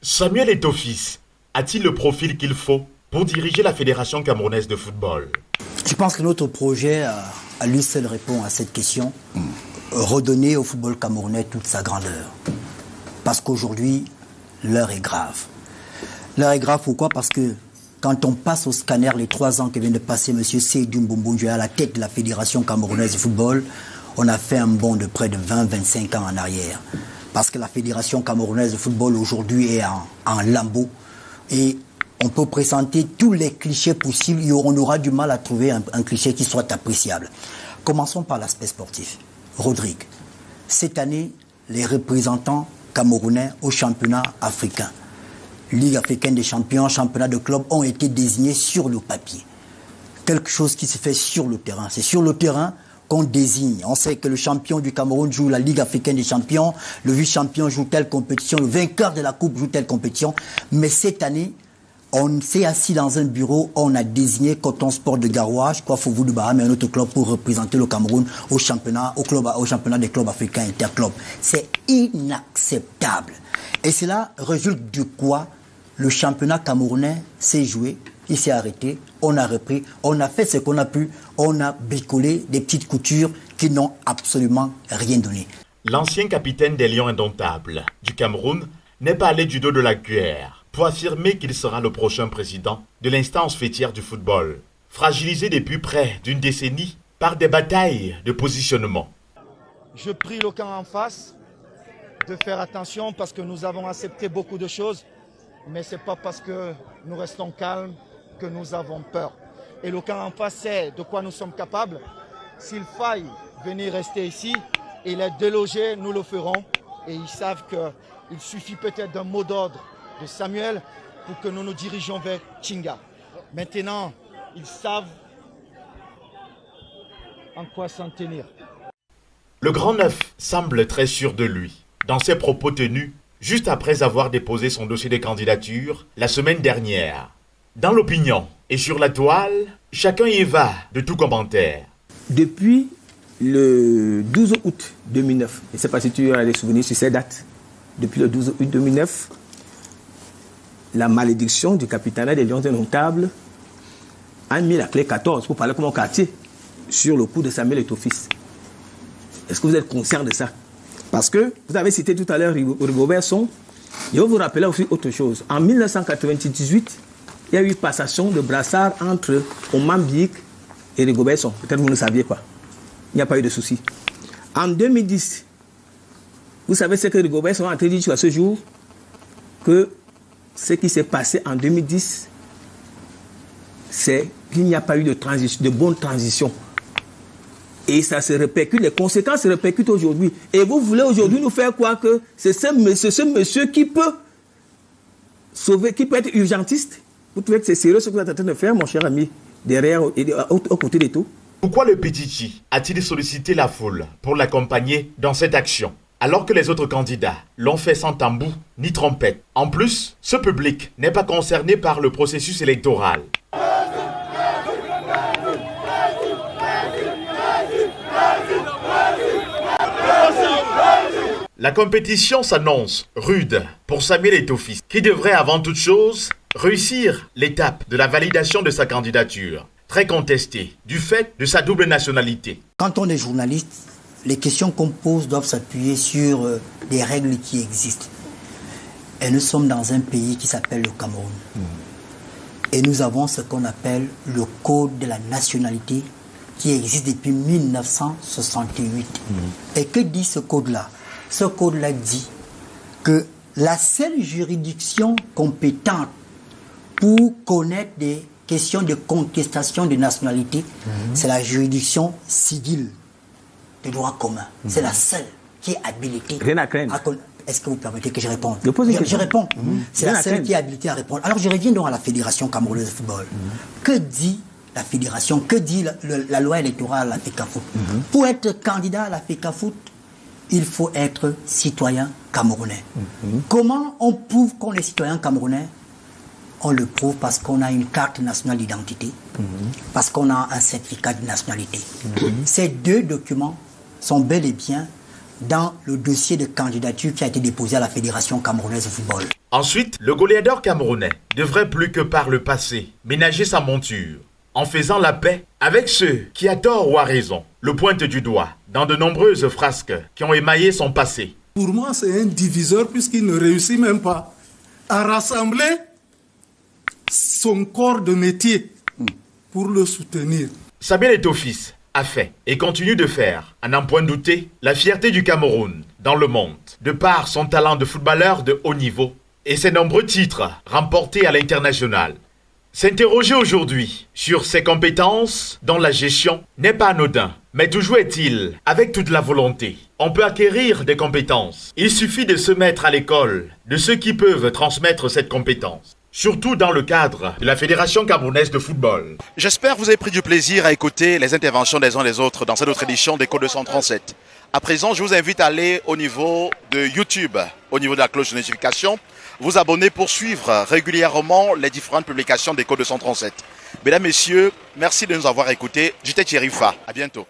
Samuel Eto'o a-t-il le profil qu'il faut pour diriger la Fédération camerounaise de football? Je pense que notre projet, à lui seul, répond à cette question. Redonner au football camerounais toute sa grandeur. Parce qu'aujourd'hui, l'heure est grave. L'heure est grave pourquoi? Parce que quand on passe au scanner les 3 ans que vient de passer M. Seydou Mboumboundjoué à la tête de la Fédération camerounaise de football, on a fait un bond de près de 20-25 ans en arrière. Parce que la Fédération camerounaise de football aujourd'hui est en lambeaux. Et on peut présenter tous les clichés possibles et on aura du mal à trouver un cliché qui soit appréciable. Commençons par l'aspect sportif. Rodrigue, cette année, les représentants camerounais au championnat africain, Ligue africaine des champions, championnat de clubs, ont été désignés sur le papier. Quelque chose qui se fait sur le terrain. C'est sur le terrain qu'on désigne. On sait que le champion du Cameroun joue la Ligue africaine des champions, le vice-champion joue telle compétition, le vainqueur de la coupe joue telle compétition. Mais cette année, on s'est assis dans un bureau, on a désigné Coton Sport de Garoua, je crois Fouvou de Baham et un autre club pour représenter le Cameroun au championnat des clubs africains interclubs. C'est inacceptable. Et cela résulte de quoi? Le championnat camerounais s'est joué, il s'est arrêté, on a repris, on a fait ce qu'on a pu, on a bricolé des petites coutures qui n'ont absolument rien donné. L'ancien capitaine des Lions indomptables du Cameroun n'est pas allé du dos de la cuillère pour affirmer qu'il sera le prochain président de l'instance fêtière du football, fragilisé depuis près d'une décennie par des batailles de positionnement. Je prie le camp en face de faire attention parce que nous avons accepté beaucoup de choses, mais ce n'est pas parce que nous restons calmes que nous avons peur. Et le camp en face sait de quoi nous sommes capables. S'il faille venir rester ici et les déloger, nous le ferons. Et ils savent qu'il suffit peut-être d'un mot d'ordre de Samuel pour que nous nous dirigions vers Tchinga. Maintenant, ils savent en quoi s'en tenir. Le grand neuf semble très sûr de lui dans ses propos tenus juste après avoir déposé son dossier de candidature la semaine dernière. Dans l'opinion et sur la toile, chacun y va de tout commentaire. Depuis le 12 août 2009, je ne sais pas si tu as des souvenirs sur ces dates, depuis le 12 août 2009, la malédiction du capitanat des Lions indomptables a mis la clé 14 pour parler comme un quartier sur le coup de Samuel Eto'o. Est-ce que vous êtes conscient de ça? Parce que vous avez cité tout à l'heure Rigobert Song. Je vais vous rappeler aussi autre chose. En 1998, il y a eu passation de brassard entre Oman Biik et Rigobert Song. Peut-être que vous ne saviez pas. Il n'y a pas eu de souci. En 2010, vous savez ce que Rigobert Song a dit jusqu'à ce jour? Que ce qui s'est passé en 2010, c'est qu'il n'y a pas eu de bonne transition. Et ça se répercute, les conséquences se répercutent aujourd'hui. Et vous voulez aujourd'hui nous faire croire que c'est ce monsieur qui peut sauver, qui peut être urgentiste? Vous trouvez que c'est sérieux ce que vous êtes en train de faire, mon cher ami, derrière et au côté de tout? Pourquoi le Petit a-t-il sollicité la foule pour l'accompagner dans cette action, alors que les autres candidats l'ont fait sans tambour ni trompette? En plus, ce public n'est pas concerné par le processus électoral. La compétition s'annonce rude pour Samuel Eto'o, qui devrait avant toute chose réussir l'étape de la validation de sa candidature, très contestée du fait de sa double nationalité. Quand on est journaliste, les questions qu'on pose doivent s'appuyer sur des règles qui existent. Et nous sommes dans un pays qui s'appelle le Cameroun. Et nous avons ce qu'on appelle le code de la nationalité qui existe depuis 1968. Et que dit ce code-là? Ce code-là dit que la seule juridiction compétente pour connaître des questions de contestation de nationalité, c'est la juridiction civile de droit commun. C'est la seule qui est habilitée. Rien à craindre. Est-ce que vous permettez que je réponde? Je réponds. C'est la seule qui est habilitée à répondre. Alors je reviens donc à la Fédération camerounaise de football. Que dit la Fédération? Que dit la loi électorale à la FECAFOOT? Pour être candidat à la FECAFOOT, il faut être citoyen camerounais. Comment on prouve qu'on est citoyen camerounais? On le prouve parce qu'on a une carte nationale d'identité, parce qu'on a un certificat de nationalité. Ces deux documents sont bel et bien dans le dossier de candidature qui a été déposé à la Fédération camerounaise de football. Ensuite, le goléador camerounais devrait plus que par le passé ménager sa monture en faisant la paix avec ceux qui, à tort ou à raison, le pointent du doigt dans de nombreuses frasques qui ont émaillé son passé. Pour moi, c'est un diviseur puisqu'il ne réussit même pas à rassembler son corps de métier pour le soutenir. Samuel Eto'o-Fils a fait et continue de faire, à n'en point douter, la fierté du Cameroun dans le monde, de par son talent de footballeur de haut niveau et ses nombreux titres remportés à l'international. S'interroger aujourd'hui sur ses compétences dans la gestion n'est pas anodin, mais toujours est-il, avec toute la volonté, on peut acquérir des compétences. Il suffit de se mettre à l'école de ceux qui peuvent transmettre cette compétence. Surtout dans le cadre de la Fédération camerounaise de football. J'espère que vous avez pris du plaisir à écouter les interventions des uns et des autres dans cette autre édition d'Écho 237. À présent, je vous invite à aller au niveau de YouTube, au niveau de la cloche de notification, vous abonner pour suivre régulièrement les différentes publications d'Écho 237. Mesdames, Messieurs, merci de nous avoir écoutés. J'étais Thierry Fa. À bientôt.